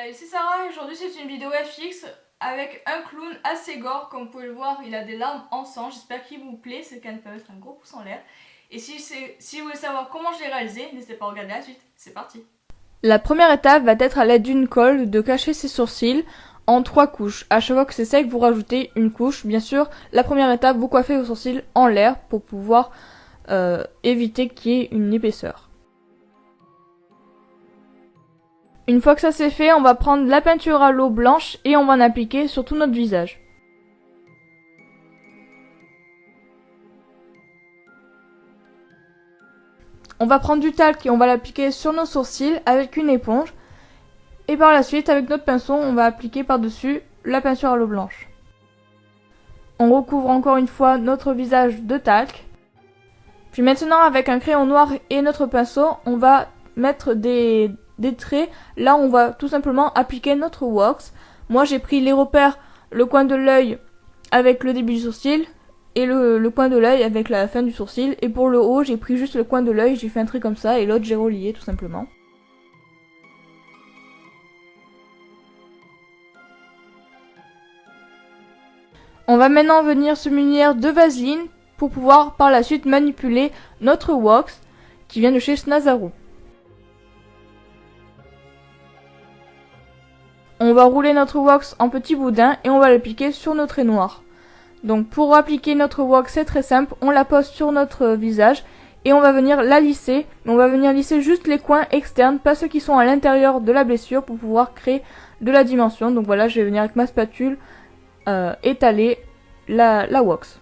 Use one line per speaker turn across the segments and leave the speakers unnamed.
Salut, c'est Sarah et aujourd'hui c'est une vidéo FX avec un clown assez gore. Comme vous pouvez le voir, il a des larmes en sang. J'espère qu'il vous plaît, c'est qu'elle peut mettre un gros pouce en l'air. Et si vous voulez savoir comment je l'ai réalisé, n'hésitez pas à regarder la suite. C'est parti.
La première étape va être à l'aide d'une colle de cacher ses sourcils en 3 couches. À chaque fois que c'est sec, vous rajoutez une couche. Bien sûr, la première étape, vous coiffez vos sourcils en l'air pour pouvoir éviter qu'il y ait une épaisseur. Une fois que ça c'est fait, on va prendre la peinture à l'eau blanche et on va en appliquer sur tout notre visage. On va prendre du talc et on va l'appliquer sur nos sourcils avec une éponge. Et par la suite, avec notre pinceau, on va appliquer par-dessus la peinture à l'eau blanche. On recouvre encore une fois notre visage de talc. Puis maintenant, avec un crayon noir et notre pinceau, on va mettre des traits. Là, on va tout simplement appliquer notre wax. Moi, j'ai pris les repères, le coin de l'œil avec le début du sourcil et le coin de l'œil avec la fin du sourcil. Et pour le haut, j'ai pris juste le coin de l'œil, j'ai fait un trait comme ça et l'autre, j'ai relié tout simplement. On va maintenant venir se munir de vaseline pour pouvoir par la suite manipuler notre wax qui vient de chez Snazaru. On va rouler notre wax en petits boudins et on va l'appliquer sur nos traits noirs. Donc pour appliquer notre wax, c'est très simple, on la pose sur notre visage et on va venir la lisser. On va venir lisser juste les coins externes, pas ceux qui sont à l'intérieur de la blessure pour pouvoir créer de la dimension. Donc voilà, je vais venir avec ma spatule étaler la wax.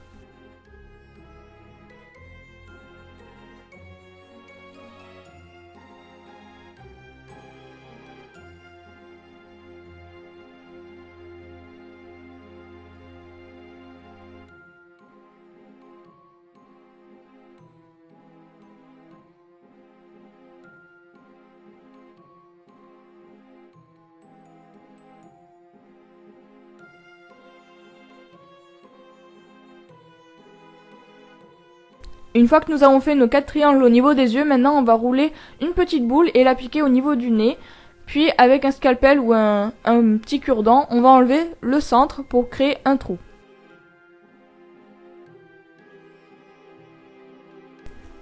Une fois que nous avons fait nos 4 triangles au niveau des yeux, maintenant on va rouler une petite boule et l'appliquer au niveau du nez. Puis avec un scalpel ou un petit cure-dent, on va enlever le centre pour créer un trou.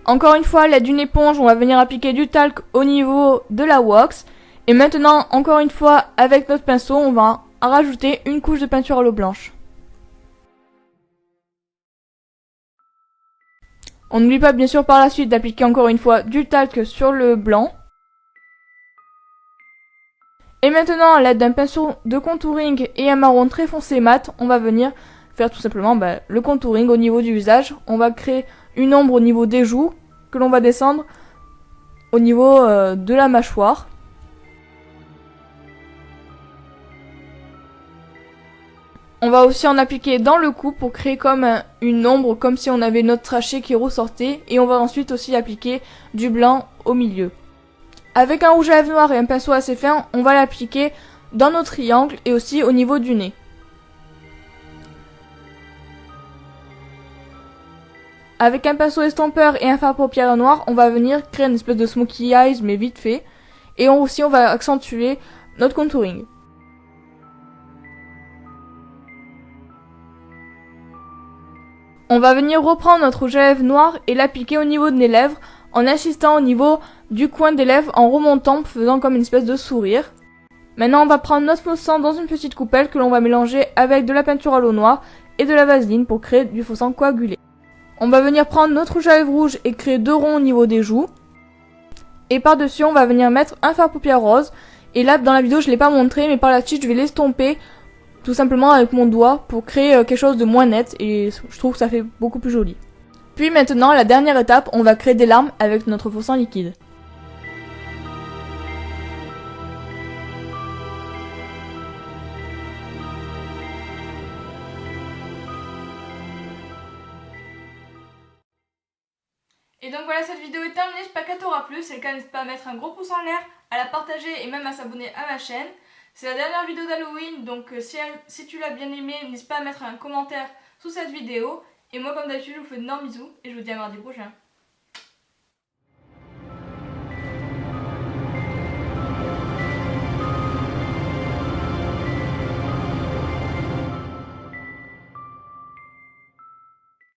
Encore une fois, à l'aide d'une éponge, on va venir appliquer du talc au niveau de la wax. Et maintenant, encore une fois, avec notre pinceau, on va rajouter une couche de peinture à l'eau blanche. On n'oublie pas bien sûr par la suite d'appliquer encore une fois du talc sur le blanc. Et maintenant, à l'aide d'un pinceau de contouring et un marron très foncé mat, on va venir faire tout simplement le contouring au niveau du visage. On va créer une ombre au niveau des joues que l'on va descendre au niveau de la mâchoire. On va aussi en appliquer dans le cou pour créer comme une ombre, comme si on avait notre trachée qui ressortait. Et on va ensuite aussi appliquer du blanc au milieu. Avec un rouge à lèvres noir et un pinceau assez fin, on va l'appliquer dans nos triangles et aussi au niveau du nez. Avec un pinceau estompeur et un fard à paupières noir, on va venir créer une espèce de smokey eyes mais vite fait. Et on va accentuer notre contouring. On va venir reprendre notre rouge à lèvres noir et l'appliquer au niveau de mes lèvres en insistant au niveau du coin des lèvres en remontant, faisant comme une espèce de sourire. Maintenant on va prendre notre faux sang dans une petite coupelle que l'on va mélanger avec de la peinture à l'eau noire et de la vaseline pour créer du faux sang coagulé. On va venir prendre notre rouge à lèvres rouge et créer 2 ronds au niveau des joues. Et par-dessus on va venir mettre un fard à paupières rose. Et là dans la vidéo je ne l'ai pas montré mais par la suite je vais l'estomper tout simplement avec mon doigt pour créer quelque chose de moins net et je trouve que ça fait beaucoup plus joli. Puis maintenant, la dernière étape, on va créer des larmes avec notre faux sang liquide.
Et donc voilà, cette vidéo est terminée, j'espère qu'elle t'aura plu. Si c'est le cas, n'hésite pas à mettre un gros pouce en l'air, à la partager et même à s'abonner à ma chaîne. C'est la dernière vidéo d'Halloween, donc si tu l'as bien aimée, n'hésite pas à mettre un commentaire sous cette vidéo. Et moi comme d'habitude, je vous fais d'énormes bisous et je vous dis à mardi prochain.